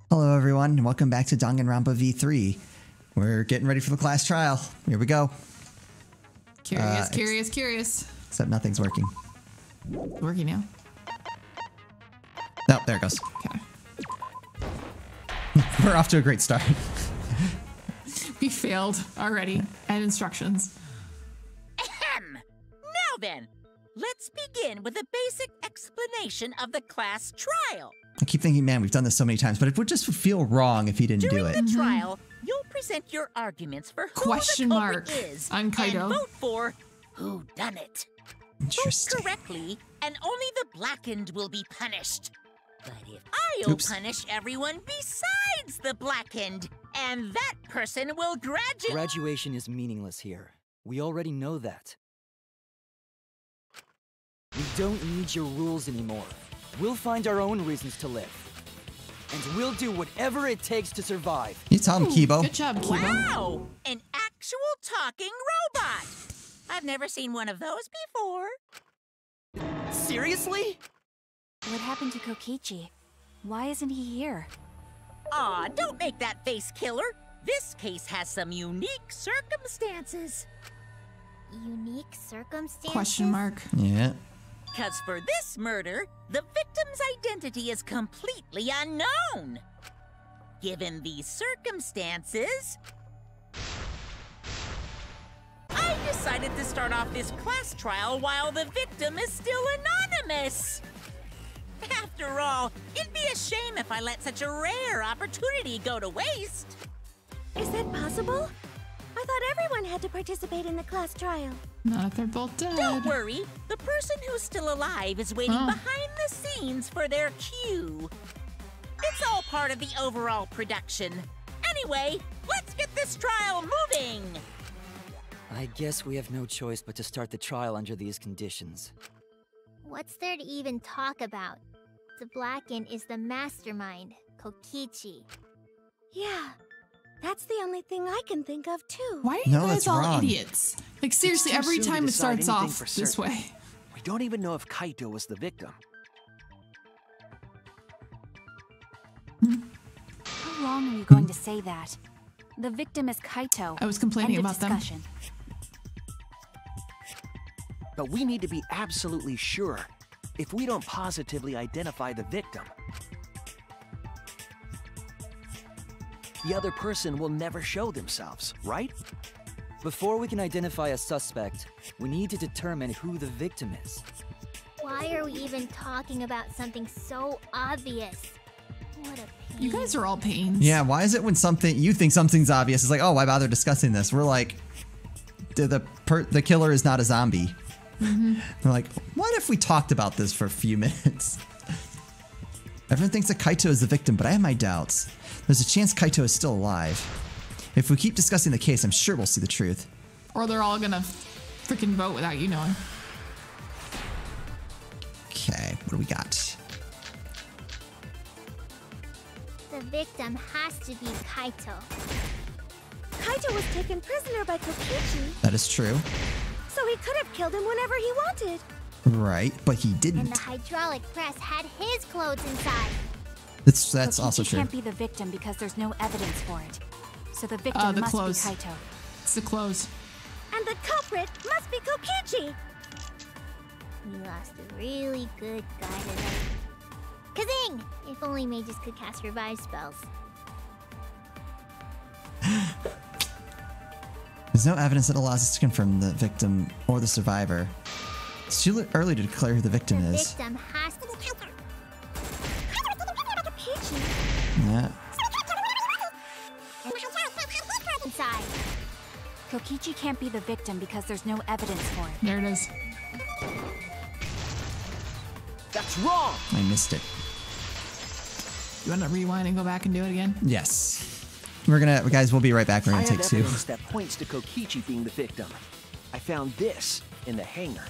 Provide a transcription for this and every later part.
Hello everyone, and welcome back to Danganronpa V3. We're getting ready for the class trial. Here we go. Curious. Except nothing's working. It's working now. No, there it goes. Okay. We're off to a great start. We failed already. I had instructions. Ahem! Now then, let's begin with a basic explanation of the class trial. I keep thinking, man, we've done this so many times, but it would just feel wrong if he didn't do it. During the trial, you'll present your arguments for who Question the mark culprit is on Kaido. and vote for who done it. Vote Interesting. correctly, and only the blackened will be punished. But if I'll punish everyone besides the blackened, and that person will graduate. Graduation is meaningless here. We already know that. We don't need your rules anymore. We'll find our own reasons to live. And we'll do whatever it takes to survive. You tell him, Kibo. Good job, Kibo. Wow! An actual talking robot! I've never seen one of those before. Seriously? What happened to Kokichi? Why isn't he here? Aw, don't make that face, killer. This case has some unique circumstances. Unique circumstances? Question mark. Yeah. Because for this murder, the victim's identity is completely unknown. Given these circumstances, I decided to start off this class trial while the victim is still anonymous. After all, it'd be a shame if I let such a rare opportunity go to waste. Is that possible? I thought everyone had to participate in the class trial. Not if they're both dead. Don't worry, the person who's still alive is waiting behind the scenes for their cue. It's all part of the overall production. Anyway, let's get this trial moving! I guess we have no choice but to start the trial under these conditions. What's there to even talk about? The Blackened is the mastermind, Kokichi. Yeah, that's the only thing I can think of too. Why are you No, guys that's all wrong. idiots? Like seriously, It's too every soon to time it decide starts anything off for this certain. way. We don't even know if Kaito was the victim. How long are you going to say that? The victim is Kaito. I was complaining End of about them. discussion. But we need to be absolutely sure. If we don't positively identify the victim, the other person will never show themselves, right? Before we can identify a suspect, we need to determine who the victim is. Why are we even talking about something so obvious? What a pain. You guys are all pains. Yeah, why is it when you think something's obvious, it's like, oh, why bother discussing this? We're like, the killer is not a zombie. They're like, what if we talked about this for a few minutes? Everyone thinks that Kaito is the victim, but I have my doubts. There's a chance Kaito is still alive. If we keep discussing the case, I'm sure we'll see the truth. Or they're all gonna freaking vote without you knowing. Okay, what do we got? The victim has to be Kaito. Kaito was taken prisoner by Kokichi, That is true. so he could have killed him whenever he wanted. Right, but he And the didn't. hydraulic press had his clothes inside. That's Kokichi also true. can't be the victim because there's no evidence for it. So the victim The must clothes. be Kaito. It's the clothes. And the culprit must be Kokichi. We lost a really good guy today. Kazing! If only mages could cast revive spells. There's no evidence that allows us to confirm the victim or the survivor. It's too early to declare who the victim The is. victim has to be Kokichi. Yeah. inside. Kokichi can't be the victim because there's no evidence for it. There it is. that's wrong! I missed it. You want to rewind and go back and do it again? Yes. Guys, we'll be right back. We're I gonna have take two. evidence that points to Kokichi being the victim. I found this in the hangar.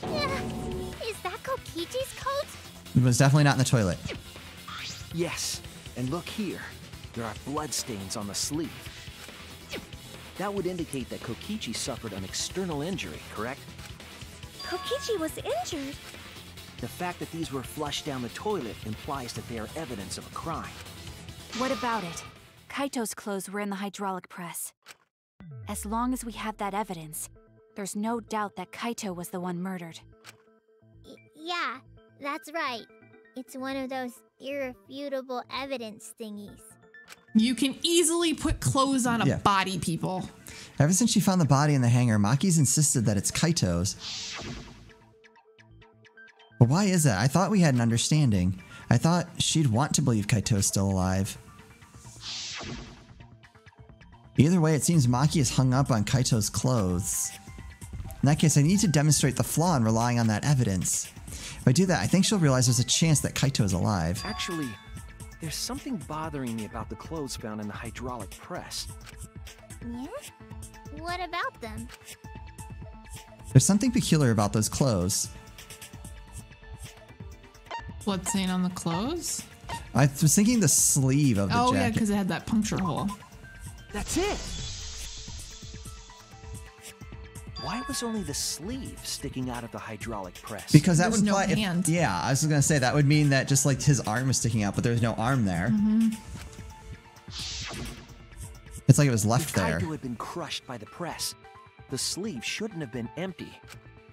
Is that Kokichi's coat? It was definitely not in the toilet. Yes, and look here. There are bloodstains on the sleeve. That would indicate that Kokichi suffered an external injury, correct? Kokichi was injured. The fact that these were flushed down the toilet implies that they are evidence of a crime. What about it? Kaito's clothes were in the hydraulic press. As long as we have that evidence, there's no doubt that Kaito was the one murdered. Yeah, that's right. It's one of those irrefutable evidence thingies. You can easily put clothes on a body, people. Ever since she found the body in the hangar, Maki's insisted that it's Kaito's. But why is that? I thought we had an understanding. I thought she'd want to believe Kaito's still alive. Either way, it seems Maki is hung up on Kaito's clothes. In that case, I need to demonstrate the flaw in relying on that evidence. If I do that, I think she'll realize there's a chance that Kaito is alive. Actually, there's something bothering me about the clothes found in the hydraulic press. Yeah? What about them? There's something peculiar about those clothes. Blood stain on the clothes? I was thinking the sleeve of the jacket. Oh, yeah, because it had that puncture hole. That's it! Why was only the sleeve sticking out of the hydraulic press? Because that There's would no imply, hand. yeah, I was gonna say that would mean that just like his arm was sticking out, but there's no arm there. It's like it was left If there. Kaito had been crushed by the press, the sleeve shouldn't have been empty.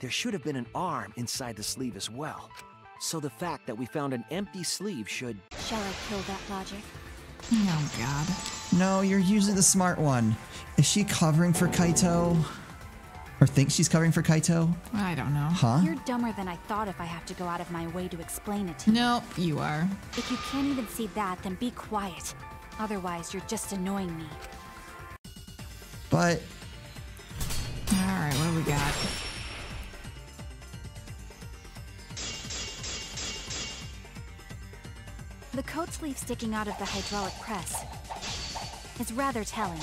There should have been an arm inside the sleeve as well. So the fact that we found an empty sleeve should... Shall I kill that logic? Oh, God. No, you're usually the smart one. Is she covering for Kaito? Or thinks she's covering for Kaito? I don't know. Huh? You're dumber than I thought if I have to go out of my way to explain it to you. Nope, you are. If you can't even see that, then be quiet. Otherwise, you're just annoying me. But Alright, what do we got? The coat sleeve sticking out of the hydraulic press is rather telling.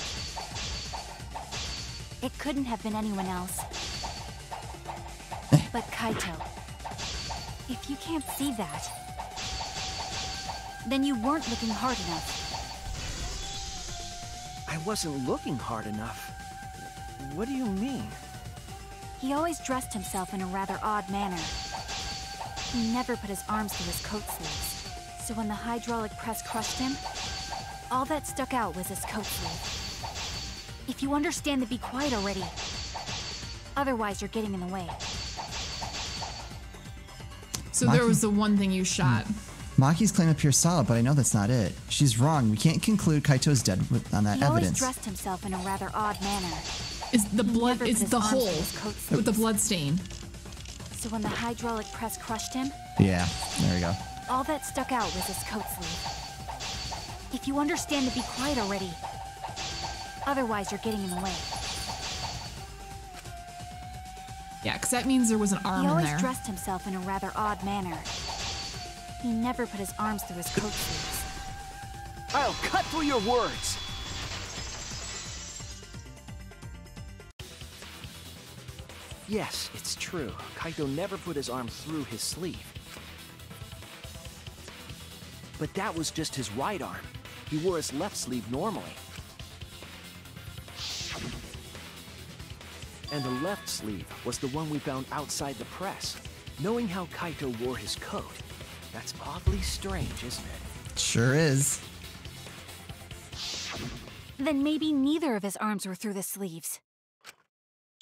It couldn't have been anyone else but Kaito. If you can't see that, then you weren't looking hard enough. I wasn't looking hard enough. What do you mean? He always dressed himself in a rather odd manner. He never put his arms through his coat sleeves. So when the hydraulic press crushed him, all that stuck out was his coat sleeve. If you understand the be quiet already. Otherwise, you're getting in the way. So there was the one thing you shot. Maki's claim appears solid, but I know that's not it. She's wrong. We can't conclude Kaito's dead on that He always evidence. dressed himself in a rather odd manner. Is the blood, never put it's his the arms hole through his coat with the sleeves. blood stain. So when the hydraulic press crushed him, Yeah, there we go. all that stuck out was his coat sleeve. If you understand to be quiet already. Otherwise, you're getting in the way. Yeah, because that means there was an arm He in always there. dressed himself in a rather odd manner. He never put his arms through his coat sleeves. I'll cut through your words! Yes, it's true. Kaito never put his arm through his sleeve. But that was just his right arm. He wore his left sleeve normally. And the left sleeve was the one we found outside the press. Knowing how Kaito wore his coat, that's oddly strange, isn't it? Sure is. Then maybe neither of his arms were through the sleeves.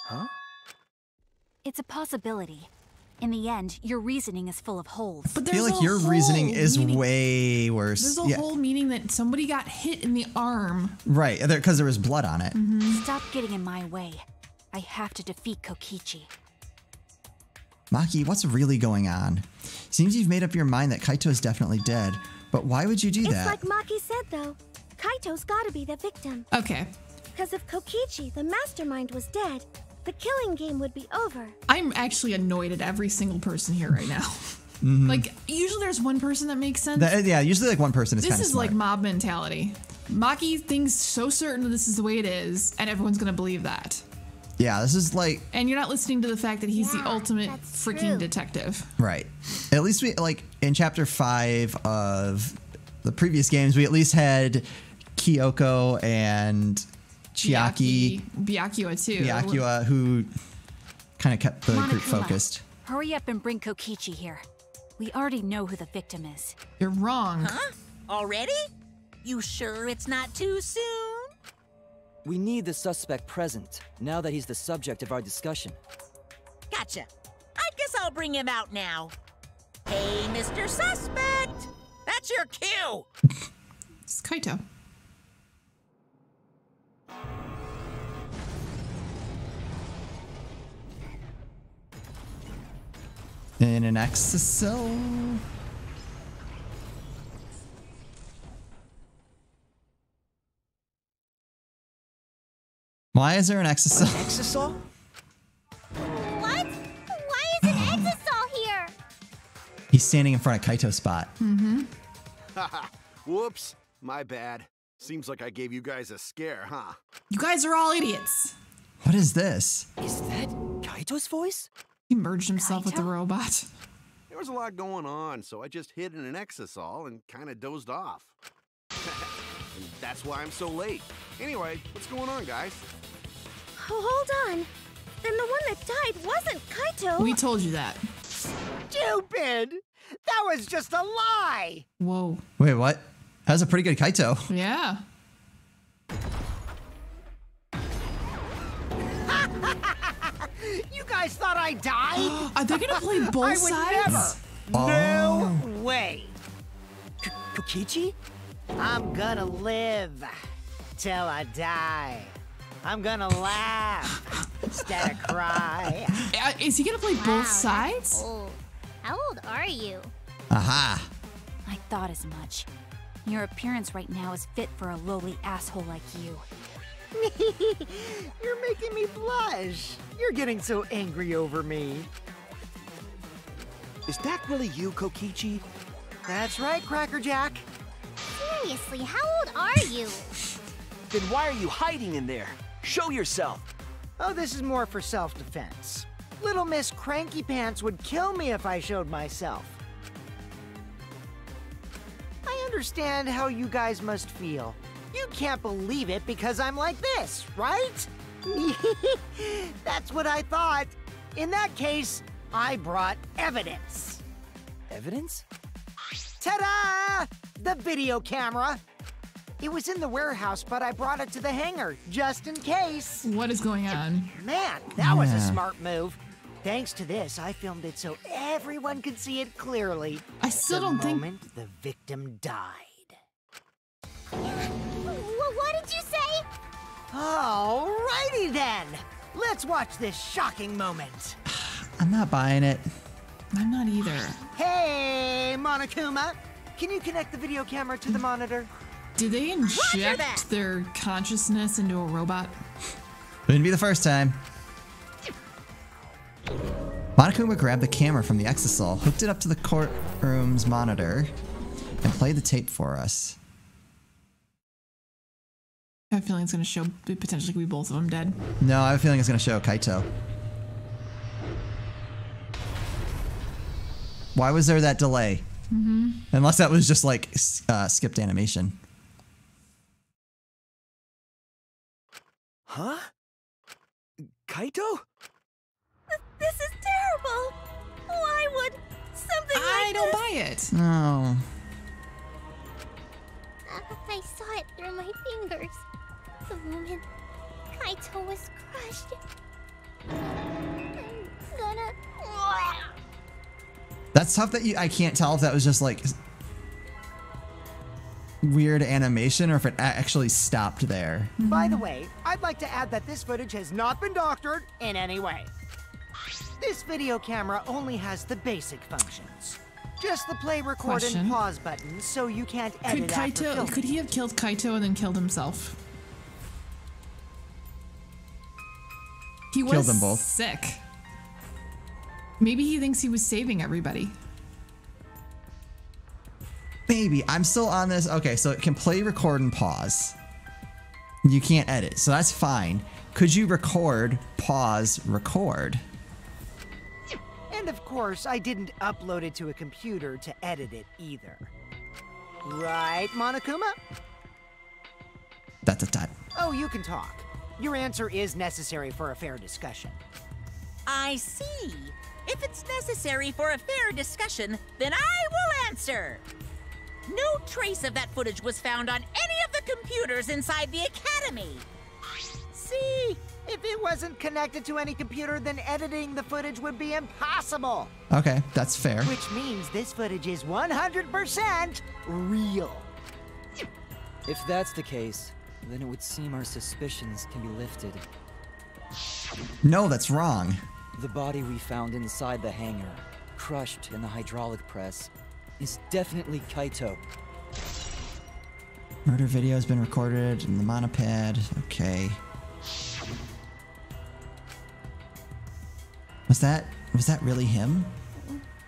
Huh? It's a possibility. In the end, your reasoning is full of holes. But I feel there's like a your hole, reasoning is meaning- way worse. There's a whole meaning that somebody got hit in the arm. Right, because there was blood on it. Stop getting in my way. I have to defeat Kokichi. Maki, what's really going on? Seems you've made up your mind that Kaito is definitely dead, but why would you do It's that? like Maki said, though. Kaito's gotta be the victim. Okay. Because if Kokichi, the mastermind, was dead, the killing game would be over. I'm actually annoyed at every single person here right now. Like, usually there's one person that makes sense. Yeah, usually like one person is kind This of is smart. like mob mentality. Maki thinks so certain that this is the way it is, and everyone's gonna believe that. Yeah, this is like, And you're not listening to the fact that he's the Yeah, ultimate that's freaking true. detective. right. At least we, like, in chapter 5 of the previous games, we at least had Kyoko and Chiaki, Byakuya too. Byakuya, who kind of kept the group Monokuma, focused. Hurry up and bring Kokichi here. We already know who the victim is. You're wrong. Huh? Already? You sure it's not too soon? We need the suspect present, now that he's the subject of our discussion. Gotcha. I guess I'll bring him out now. Hey, Mr. Suspect! That's your cue! It's Kaito. In an exocil. Why is there an exocil? Exisol? What? Why is an exisol here? He's standing in front of Kaito's spot. Haha. Whoops. My bad. Seems like I gave you guys a scare, huh? You guys are all idiots. What is this? Is that Kaito's voice? He merged himself with the robot. There was a lot going on, so I just hid in an exisol and kind of dozed off. And that's why I'm so late. Anyway, what's going on, guys? Oh, hold on. Then the one that died wasn't Kaito. We told you that. Stupid! That was just a lie! Whoa. Wait, what? That was a pretty good Kaito. Yeah. You guys thought I died? Are they gonna play both I would sides? never. Oh. No way. Kokichi? I'm gonna live till I die. I'm gonna laugh instead of cry. Is he gonna play both Wow, sides? that's old. How old are you? Aha. I thought as much. Your appearance right now is fit for a lowly asshole like you. You're making me blush. You're getting so angry over me. Is that really you, Kokichi? That's right, Cracker Jack. Seriously, how old are you? Then why are you hiding in there? Show yourself. Oh, this is more for self-defense. Little Miss Cranky Pants would kill me if I showed myself. I understand how you guys must feel. You can't believe it because I'm like this, right? That's what I thought. In that case, I brought evidence. Evidence? Ta-da! The video camera. It was in the warehouse, but I brought it to the hangar, just in case. What is going on? Man, that was a Yeah. smart move. Thanks to this, I filmed it so everyone could see it clearly. I still the don't think. moment the victim died. What did you say? Alrighty then. Let's watch this shocking moment. I'm not buying it. I'm not either. Hey, Monokuma. Can you connect the video camera to the monitor? Did they that. inject their consciousness into a robot? Wouldn't be the first time. Monokuma grabbed the camera from the exisol, hooked it up to the courtroom's monitor, and played the tape for us. I have a feeling it's going to show potentially could be both of them dead. No, I have a feeling it's going to show Kaito. Why was there that delay? Unless that was just like skipped animation. Huh? Kaito? This is terrible. Why would something I like don't this? buy it. No. I saw it through my fingers. The moment Kaito was crushed. I'm gonna... That's tough that I can't tell if that was just like weird animation or if it actually stopped there. By the way, I'd like to add that this footage has not been doctored in any way. This video camera only has the basic functions. Just the play, record, Question. and pause buttons, so you can't Could edit after Kaito? filming. Could he have killed Kaito and then killed himself? He was Killed them both. sick. Maybe he thinks he was saving everybody. Maybe. I'm still on this. Okay, so it can play, record, and pause. You can't edit, so that's fine. Could you record, pause, record? And of course, I didn't upload it to a computer to edit it either. Right, Monokuma? That's a dot. Oh, you can talk. Your answer is necessary for a fair discussion. I see. If it's necessary for a fair discussion, then I will answer. No trace of that footage was found on any of the computers inside the academy. See? If it wasn't connected to any computer, then editing the footage would be impossible. Okay, that's fair. Which means this footage is 100% real. If that's the case, then it would seem our suspicions can be lifted. No, that's wrong. The body we found inside the hangar, crushed in the hydraulic press, is definitely Kaito. Murder video has been recorded in the monopod. Okay. Was that really him?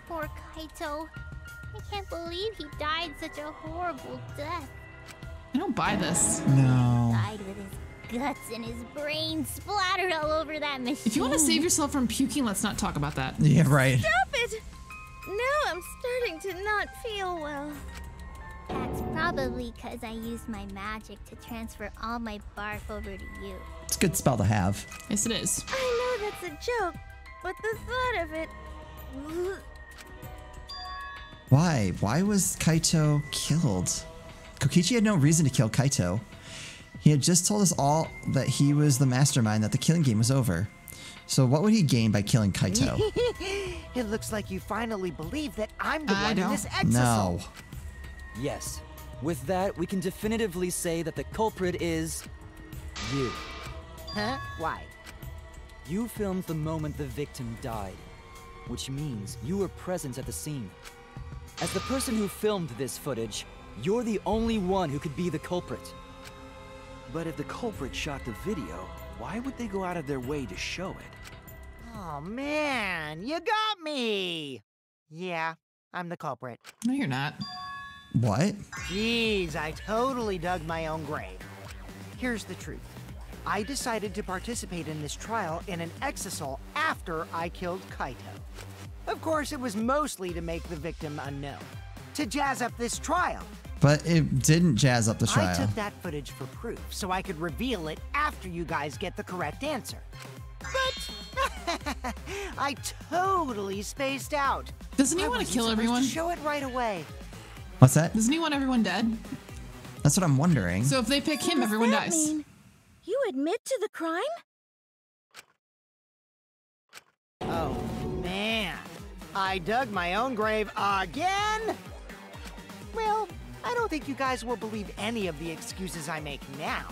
Poor Kaito. I can't believe he died such a horrible death. I don't buy this. No. Died with his guts and his brains splattered all over that machine. If you want to save yourself from puking, let's not talk about that. Yeah, right. Stop it! Now I'm starting to not feel well. That's probably because I used my magic to transfer all my barf over to you. It's a good spell to have. Yes, it is. I know that's a joke, but the thought of it... Why? Why was Kaito killed? Kokichi had no reason to kill Kaito. He had just told us all that he was the mastermind, that the killing game was over. So what would he gain by killing Kaito? It looks like you finally believe that I'm the one in don't. this exosome. No. Yes. With that, we can definitively say that the culprit is... you. Huh? Why? You filmed the moment the victim died, which means you were present at the scene. As the person who filmed this footage, you're the only one who could be the culprit. But if the culprit shot the video, why would they go out of their way to show it? Oh man, you got me! Yeah, I'm the culprit. No, you're not. What? Jeez, I totally dug my own grave. Here's the truth. I decided to participate in this trial in an exisal after I killed Kaito. Of course, it was mostly to make the victim unknown, to jazz up this trial. But it didn't jazz up the trial. I took that footage for proof, so I could reveal it after you guys get the correct answer. But I totally spaced out. Doesn't he want to kill everyone? Show it right away. What's that? Doesn't he want everyone dead? That's what I'm wondering. So if they pick him, everyone What does that dies. mean? You admit to the crime? Oh man, I dug my own grave again? Well, I don't think you guys will believe any of the excuses I make now.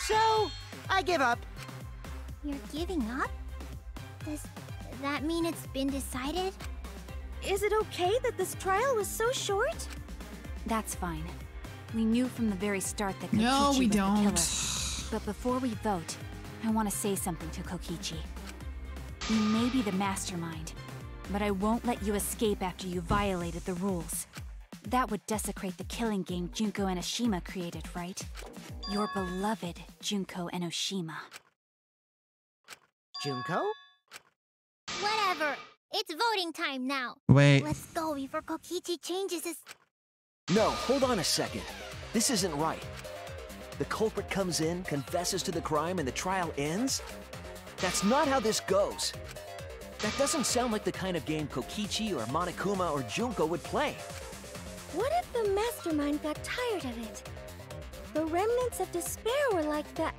So, I give up. You're giving up? Does that mean it's been decided? Is it okay that this trial was so short? That's fine. We knew from the very start that Kokichi No, we was the don't. killer. But before we vote, I want to say something to Kokichi. You may be the mastermind, but I won't let you escape after you violated the rules. That would desecrate the killing game Junko Enoshima created, right? Your beloved Junko Enoshima. Junko? Whatever. It's voting time now. Wait. Let's go before Kokichi changes his... No, hold on a second. This isn't right. The culprit comes in, confesses to the crime, and the trial ends? That's not how this goes. That doesn't sound like the kind of game Kokichi or Monokuma or Junko would play. What if the mastermind got tired of it? The remnants of despair were like that.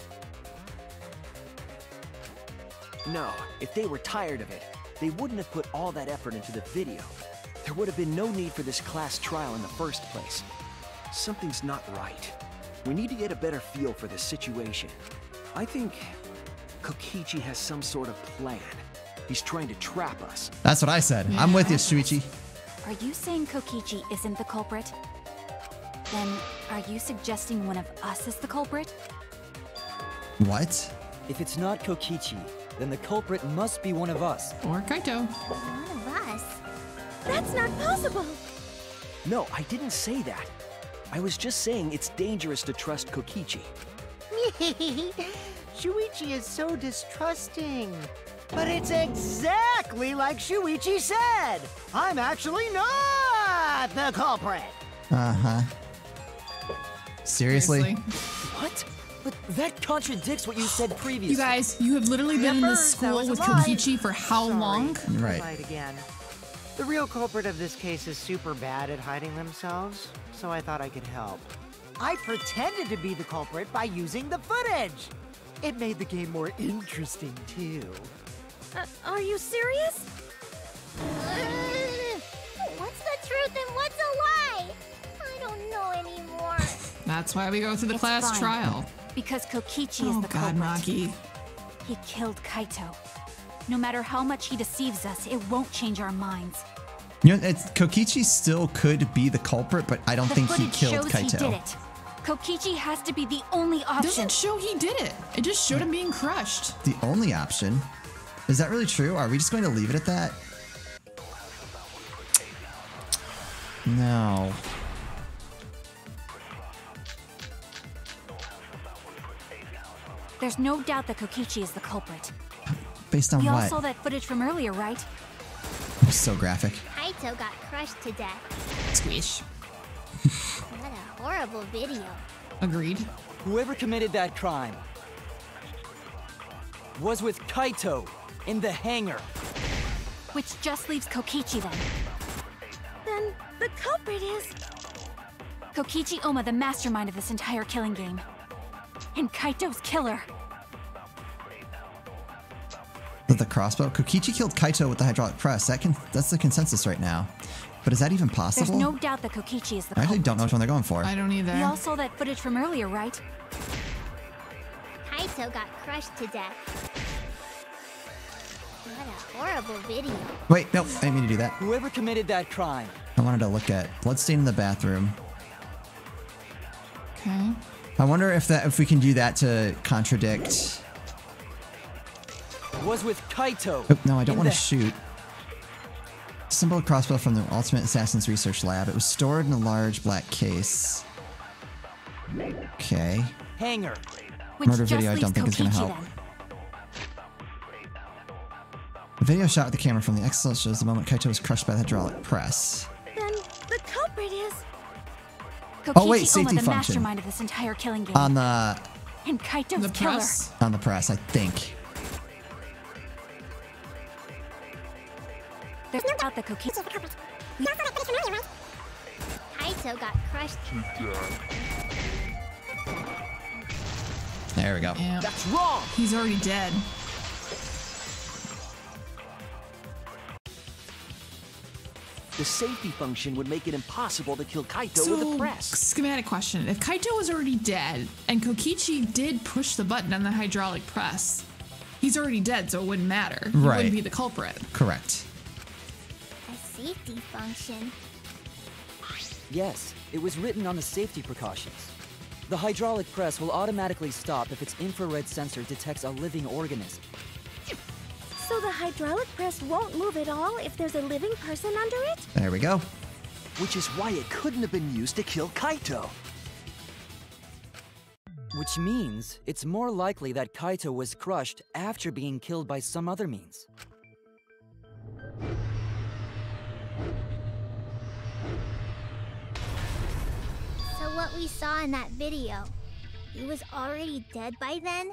No, if they were tired of it, they wouldn't have put all that effort into the video. There would have been no need for this class trial in the first place. Something's not right. We need to get a better feel for the situation. I think Kokichi has some sort of plan. He's trying to trap us. That's what I said. I'm with you, Shuichi. Are you saying Kokichi isn't the culprit? Then, are you suggesting one of us is the culprit? What? If it's not Kokichi, then the culprit must be one of us. Or Kaito. One of us? That's not possible! No, I didn't say that. I was just saying it's dangerous to trust Kokichi. Shuichi is so distrusting. But it's exactly like Shuichi said. I'm actually not the culprit. Uh-huh. Seriously? What? But that contradicts what you said previously. You guys, you have literally been in this school with Kokichi for how long? Right. Right again. The real culprit of this case is super bad at hiding themselves, so I thought I could help. I pretended to be the culprit by using the footage! It made the game more interesting, too. Are you serious? What's the truth and what's a lie? I don't know anymore. That's why we go through the class fine. trial. Because Kokichi is Oh the God, culprit. Maki. He killed Kaito. No matter how much he deceives us, it won't change our minds. You know, Kokichi still could be the culprit, but I don't The think he footage killed shows Kaito. he did it. Kokichi has to be the only option. Doesn't show he did it. It just showed him being crushed. The only option? Is that really true? Are we just going to leave it at that? No. There's no doubt that Kokichi is the culprit. Based on We all what? saw that footage from earlier, right? It was so graphic. Kaito got crushed to death. Squish. What a horrible video. Agreed. Whoever committed that crime was with Kaito in the hangar. Which just leaves Kokichi then. Then the culprit is... Kokichi Oma, the mastermind of this entire killing game. And Kaito's killer. With the crossbow? Kokichi killed Kaito with the hydraulic press. That's the consensus right now. But is that even possible? There's no doubt that Kokichi is the I actually culprit. don't know which one they're going for. I don't either. We all saw that footage from earlier, right? Kaito got crushed to death. What a horrible video. Wait, no, I didn't mean to do that. Whoever committed that crime I wanted to look at bloodstain in the bathroom. Okay. I wonder if we can do that to contradict. was with Kaito. Oh, no, I don't in want to the- shoot. Symbol crossbow from the Ultimate Assassin's Research Lab. It was stored in a large black case. Okay. hangar. Which Murder just video I leaves don't think is gonna Kokichi help. then. The video shot with the camera from the Excel shows the moment Kaito was crushed by the hydraulic press. Then the culprit is... Kokichi Oh, wait, Oma, safety the function. mastermind of this entire killing game. On the And Kaito's The killer. press. press, I think. There's no doubt that Kokichi... Kaito got crushed. There we go. Yeah. That's wrong. He's already dead. The safety function would make it impossible to kill Kaito with a press. Schematic question. If Kaito was already dead, and Kokichi did push the button on the hydraulic press, he's already dead, so it wouldn't matter. He Right. wouldn't be the culprit. Correct. A safety function. Yes, it was written on the safety precautions. The hydraulic press will automatically stop if its infrared sensor detects a living organism. So the hydraulic press won't move at all if there's a living person under it? There we go. Which is why it couldn't have been used to kill Kaito. Which means it's more likely that Kaito was crushed after being killed by some other means. So what we saw in that video, he was already dead by then?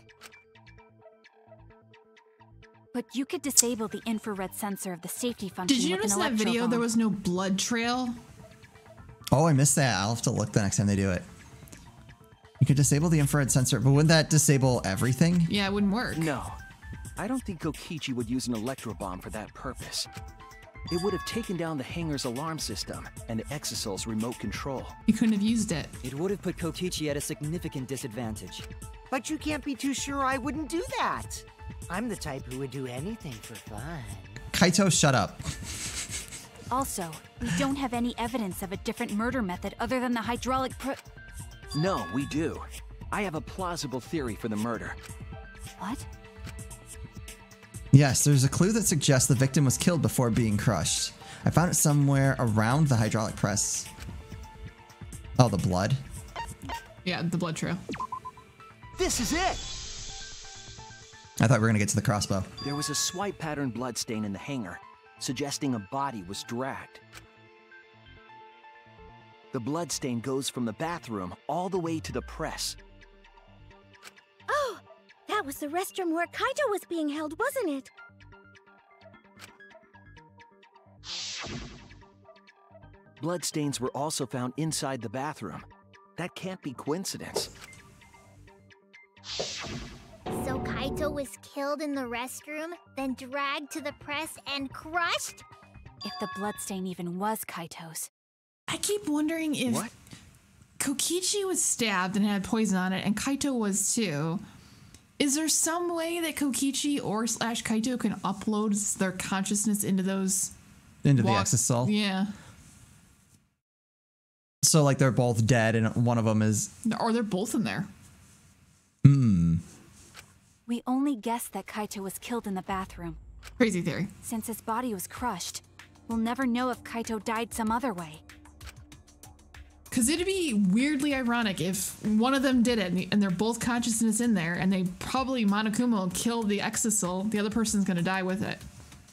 But you could disable the infrared sensor of the safety function Did you with notice an in that video electro there bomb. was no blood trail? Oh, I missed that. I'll have to look the next time they do it. You could disable the infrared sensor, but wouldn't that disable everything? Yeah, it wouldn't work. No, I don't think Kokichi would use an electro bomb for that purpose. It would have taken down the hangar's alarm system and Exosol's remote control. He couldn't have used it. It would have put Kokichi at a significant disadvantage. But you can't be too sure I wouldn't do that. I'm the type who would do anything for fun. Kaito, shut up. Also, we don't have any evidence of a different murder method other than the hydraulic No, we do. I have a plausible theory for the murder. What? Yes, there's a clue that suggests the victim was killed before being crushed. I found it somewhere around the hydraulic press. Oh, the blood? Yeah, the blood trail. This is it! I thought we were going to get to the crossbow. There was a swipe pattern bloodstain in the hangar, suggesting a body was dragged. The bloodstain goes from the bathroom all the way to the press. Oh, that was the restroom where Kaito was being held, wasn't it? Bloodstains were also found inside the bathroom. That can't be coincidence. So Kaito was killed in the restroom, then dragged to the press and crushed? If the bloodstain even was Kaito's. I keep wondering if What? Kokichi was stabbed and had poison on it, and Kaito was too. Is there some way that Kokichi or / Kaito can upload their consciousness into those... Into the exisal? Yeah. So, like, they're both dead, and one of them is... Or they're both in there. We only guess that Kaito was killed in the bathroom. Crazy theory. Since his body was crushed, we'll never know if Kaito died some other way. Because it'd be weirdly ironic if one of them did it and they're both consciousness in there, and they probably Monokuma killed the exisal. The other person's going to die with it.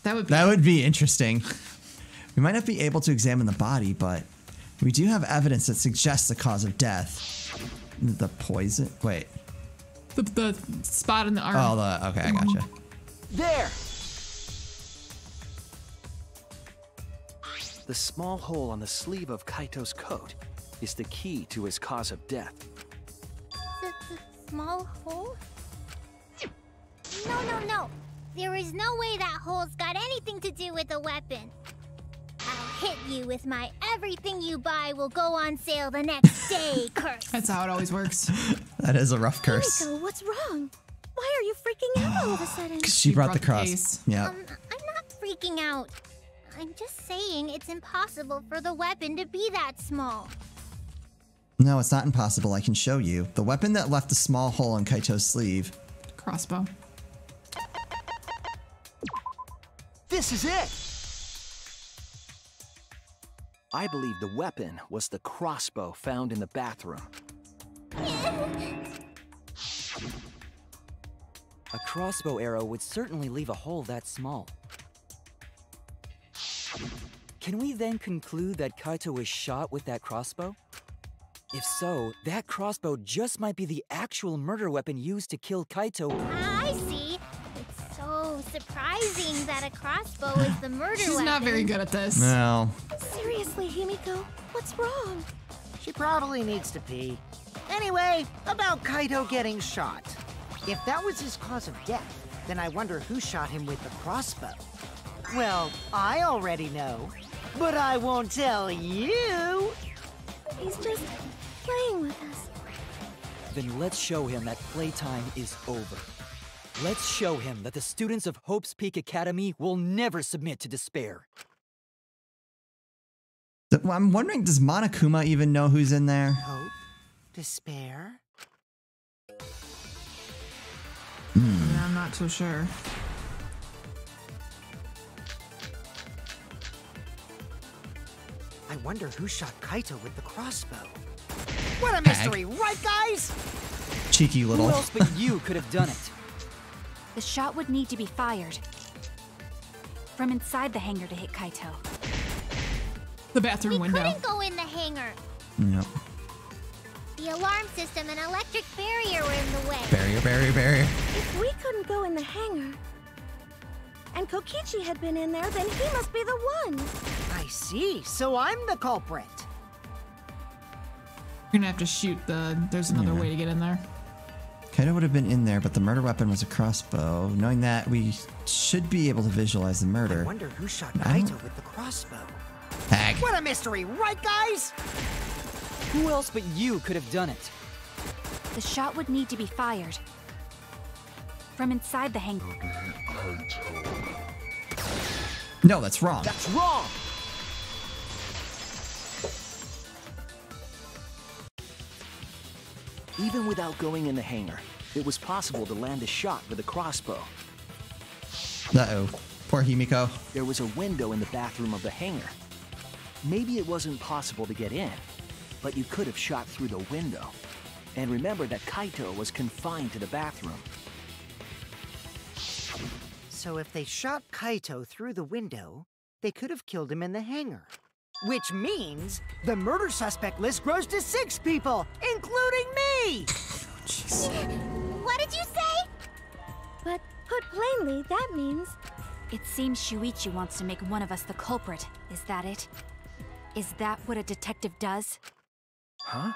That would be interesting. We might not be able to examine the body, but we do have evidence that suggests the cause of death. The poison? Wait. The spot in the arm. Oh, okay, I gotcha. There! The small hole on the sleeve of Kaito's coat is the key to his cause of death. The small hole? No. There is no way that hole's got anything to do with the weapon. I'll hit you with my everything you buy will go on sale the next day curse. That's how it always works. That is a rough curse. Himiko, what's wrong? Why are you freaking out all of a sudden? Because she brought the cross. Yeah. I'm not freaking out. I'm just saying it's impossible for the weapon to be that small. No, it's not impossible. I can show you. The weapon that left the small hole in Kaito's sleeve. Crossbow. This is it! I believe the weapon was the crossbow found in the bathroom. A crossbow arrow would certainly leave a hole that small. Can we then conclude that Kaito was shot with that crossbow? If so, that crossbow just might be the actual murder weapon used to kill Kaito. I see. It's so surprising that a crossbow is the murder weapon. She's not very good at this. No. Seriously, Himiko, what's wrong? She probably needs to pee. Anyway, about Kaito getting shot. If that was his cause of death, then I wonder who shot him with the crossbow. Well, I already know, but I won't tell you. He's just playing with us. Then let's show him that playtime is over. Let's show him that the students of Hope's Peak Academy will never submit to despair. I'm wondering, does Monokuma even know who's in there? Hope? Despair? I'm not so sure. I wonder who shot Kaito with the crossbow. What a mystery, right guys? Cheeky little. Who else but you could have done it? The shot would need to be fired from inside the hangar to hit Kaito. The bathroom window. Couldn't go in the hangar. Yep. The alarm system and electric barrier were in the way. Barrier. If we couldn't go in the hangar, and Kokichi had been in there, then he must be the one. I see, so I'm the culprit. You're gonna have to shoot there's another way to get in there. Kaito would have been in there, but the murder weapon was a crossbow. Knowing that, we should be able to visualize the murder. I wonder who shot Kaito with the crossbow. Hag. What a mystery, right guys? Who else but you could have done it? The shot would need to be fired from inside the hangar. No, that's wrong. That's wrong! Even without going in the hangar, it was possible to land a shot with a crossbow. Uh-oh. Poor Himiko. There was a window in the bathroom of the hangar. Maybe it wasn't possible to get in, but you could have shot through the window. And remember that Kaito was confined to the bathroom. So if they shot Kaito through the window, they could have killed him in the hangar. Which means the murder suspect list grows to 6 people, including me! What did you say? But put plainly, that means It seems Shuichi wants to make one of us the culprit. Is that it? Is that what a detective does? Huh?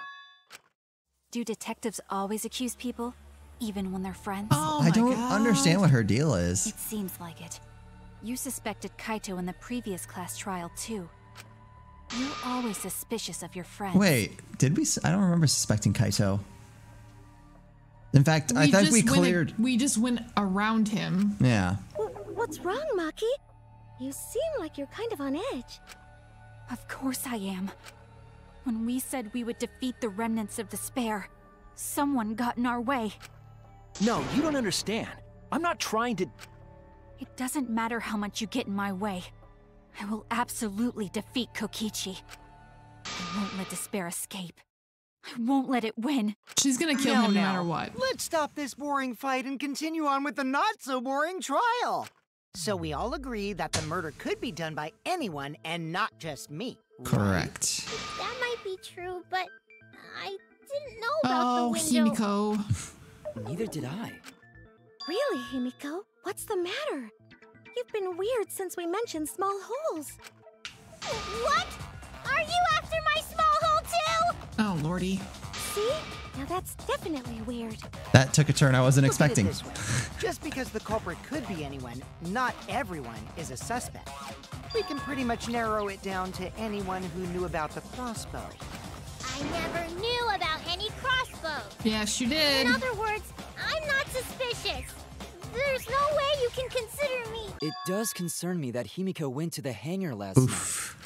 Do detectives always accuse people, even when they're friends? Oh I my don't God. understand what her deal is. It seems like it. You suspected Kaito in the previous class trial, too. You're always suspicious of your friends. Wait, did we? I don't remember suspecting Kaito. In fact, I thought we cleared. We just went around him. Yeah. What's wrong, Maki? You seem like you're kind of on edge. Of course I am. When we said we would defeat the remnants of despair, someone got in our way. No, you don't understand. I'm not trying to... It doesn't matter how much you get in my way. I will absolutely defeat Kokichi. I won't let despair escape. I won't let it win. She's gonna kill him no matter what. Let's stop this boring fight and continue on with the not-so-boring trial. So we all agree that the murder could be done by anyone and not just me. Correct. That might be true, but I didn't know about the Oh, window. Himiko. Neither did I. Really, Himiko? What's the matter? You've been weird since we mentioned small holes. What? Are you after my small hole too? Oh, lordy. See? Now that's definitely weird. That took a turn I wasn't Look at it expecting. this way. Just because the culprit could be anyone, not everyone is a suspect. We can pretty much narrow it down to anyone who knew about the crossbow. I never knew about any crossbows. Yes, you did. In other words, I'm not suspicious. There's no way you can consider me. It does concern me that Himiko went to the hangar last night. Oof.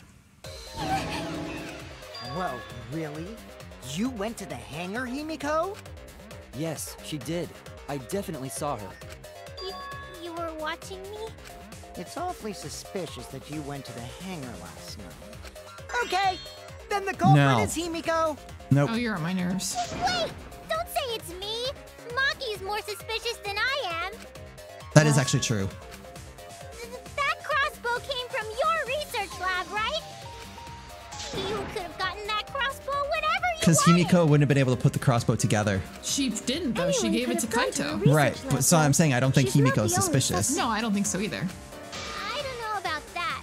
Whoa, really? You went to the hangar, Himiko? Yes, she did. I definitely saw her. You were watching me? It's awfully suspicious that you went to the hangar last night. Okay, then the culprit No. is Himiko. Nope. Oh, you're on my nerves. Wait! Don't say it's me! Maki's more suspicious than I am. That is actually true. That crossbow came from your research lab, right? You could have gotten that crossbow whenever you Because wanted. Himiko wouldn't have been able to put the crossbow together. She didn't, though. She Anyone gave could it to have gone to Kaito. the Right. research But lab, so I'm saying I don't think She's not the Himiko's only suspicious. No, I don't think so either. I don't know about that.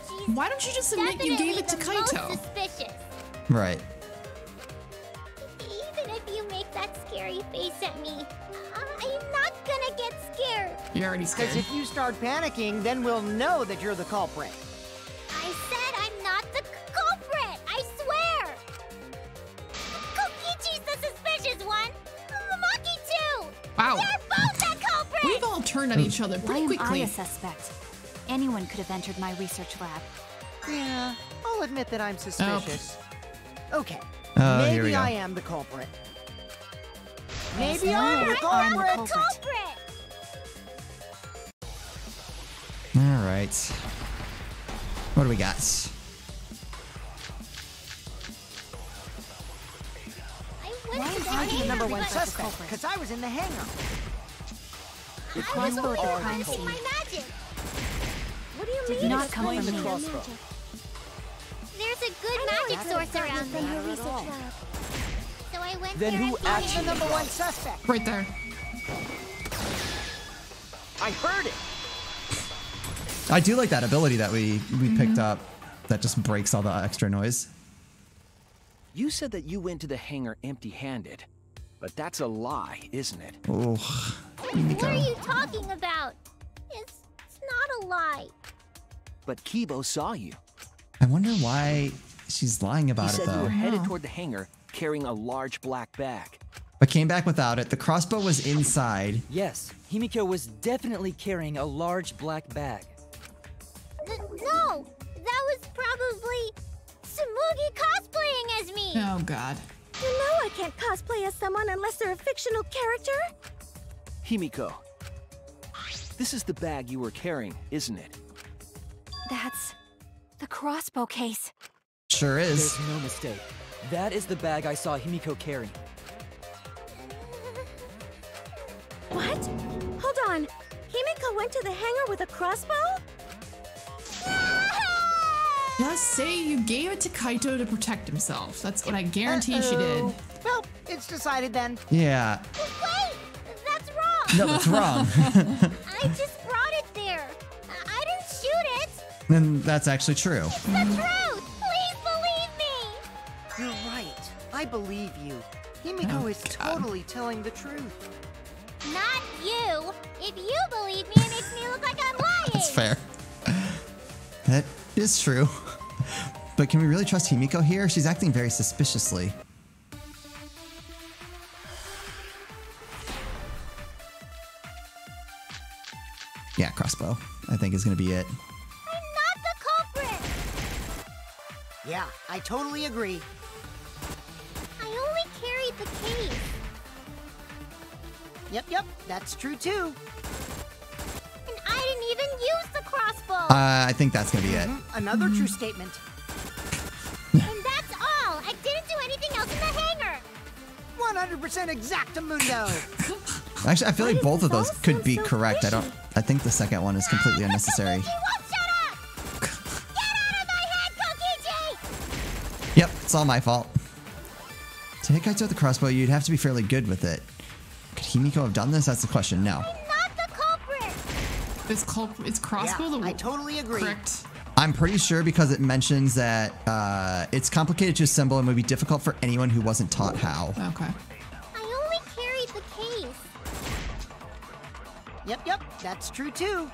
She's Why don't you just admit you gave it to definitely the Kaito? most suspicious. Right. Even if you make that scary face at me, I'm not gonna get scared. You're already scared. Because if you start panicking, then we'll know that you're the culprit. I said I'm not the culprit. I swear. Kokichi's the suspicious one. Maki too. Wow. They're both the culprit. We've all turned on each other Why pretty am I quickly. a suspect? Anyone could have entered my research lab. Yeah, I'll admit that I'm suspicious. Okay, Oh, here we maybe go. I am the culprit. Maybe no I'm the way I'm the culprit. culprit. Culprit. All right. What do we got? I went Why to is the Maki the hangar, Number one but suspect, because I was in the hangar. I was crossbow only are practicing the my magic. What do you Did mean? not it's come going from to me. be Crossbow. magic? There's a good I know magic it's source gotten around from there. her research lab. So I went Then there who empty-handed. I'm actually- the number one suspect. Right there. I heard it! I do like that ability that we picked up that just breaks all the extra noise. You said that you went to the hangar empty-handed. But that's a lie, isn't it? Oh, What are you talking about? It's not a lie. But Kibo saw you. I wonder why she's lying He about it said you though. were headed toward the hangar carrying a large black bag. But came back without it. The crossbow was inside. Yes, Himiko was definitely carrying a large black bag. No, that was probably Tsumugi cosplaying as me. Oh, God. You know I can't cosplay as someone unless they're a fictional character. Himiko, this is the bag you were carrying, isn't it? That's the crossbow case. Sure is. There's no mistake. That is the bag I saw Himiko carry. What? Hold on. Himiko went to the hangar with a crossbow? Just say you gave it to Kaito to protect himself. That's what I guarantee she did. Well, it's decided then. Yeah. Wait, that's wrong. No, that's wrong. I just brought it there. And that's actually true. It's the truth! Please believe me! You're right. I believe you. Himiko is totally telling the truth. Not you! If you believe me, it makes me look like I'm lying! That's fair. That is true. But can we really trust Himiko here? She's acting very suspiciously. Yeah, crossbow, I think is going to be it. I'm not the culprit! Yeah, I totally agree. I only carried the case. Yep, that's true too. And I didn't even use the crossbow! I think that's going to be it. Another true statement. And that's all! I didn't do anything else in the hangar! 100% exactamundo. Actually, I feel like both of those all could sound be so correct. I think the second one is completely unnecessary. You won't shut up! Get out of my head, Kokichi! Yep, it's all my fault. To hit Kaito with the crossbow, you'd have to be fairly good with it. Could Himiko have done this? That's the question. No. I'm not the culprit! Is crossbow Yeah, the I totally agree. correct? I'm pretty sure because it mentions that it's complicated to assemble and would be difficult for anyone who wasn't taught how. Okay. I only carried the case. Yep, that's true too.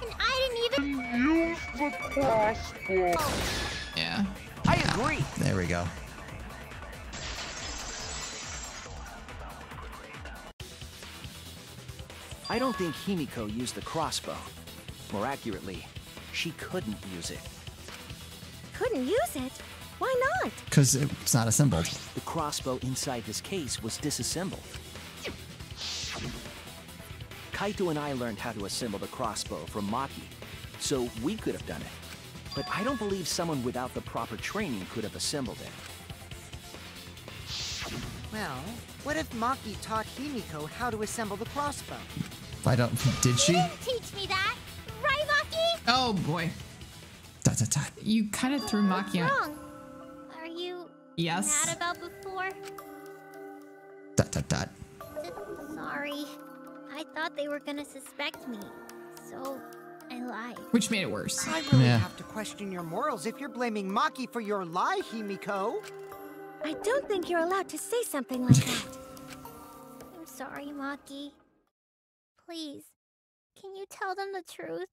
And I didn't even use the crossbow. Yeah. I agree. There we go. I don't think Himiko used the crossbow. More accurately, she couldn't use it. Couldn't use it? Why not? Because it's not assembled. The crossbow inside this case was disassembled. Kaito and I learned how to assemble the crossbow from Maki, so we could have done it. But I don't believe someone without the proper training could have assembled it. Well, what if Maki taught Himiko how to assemble the crossbow? I don't. Did she? You didn't teach me that, right, Maki? Oh boy. Dot, dot, dot. You kind of threw Maki What's out. wrong? Are you Yes. mad about before? Dot, dot, dot. Sorry. I thought they were gonna suspect me, so I lied. Which made it worse. I really Yeah. have to question your morals if you're blaming Maki for your lie, Himiko. I don't think you're allowed to say something like that. I'm sorry, Maki. Please, can you tell them the truth?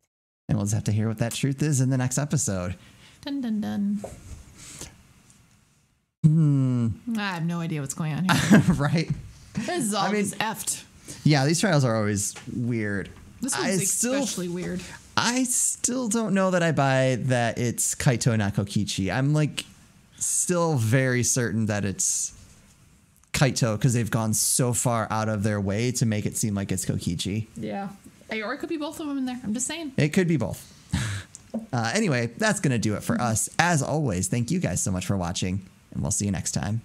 And we'll just have to hear what that truth is in the next episode. Dun dun dun. I have no idea what's going on here. Right? This is all just effed. Yeah, these trials are always weird. This one's especially weird. I still don't know that I buy that it's Kaito, not Kokichi. I'm like still very certain that it's Kaito because they've gone so far out of their way to make it seem like it's Kokichi. Yeah. Hey, or it could be both of them in there. I'm just saying. It could be both. Anyway, that's going to do it for us. As always, thank you guys so much for watching, and we'll see you next time.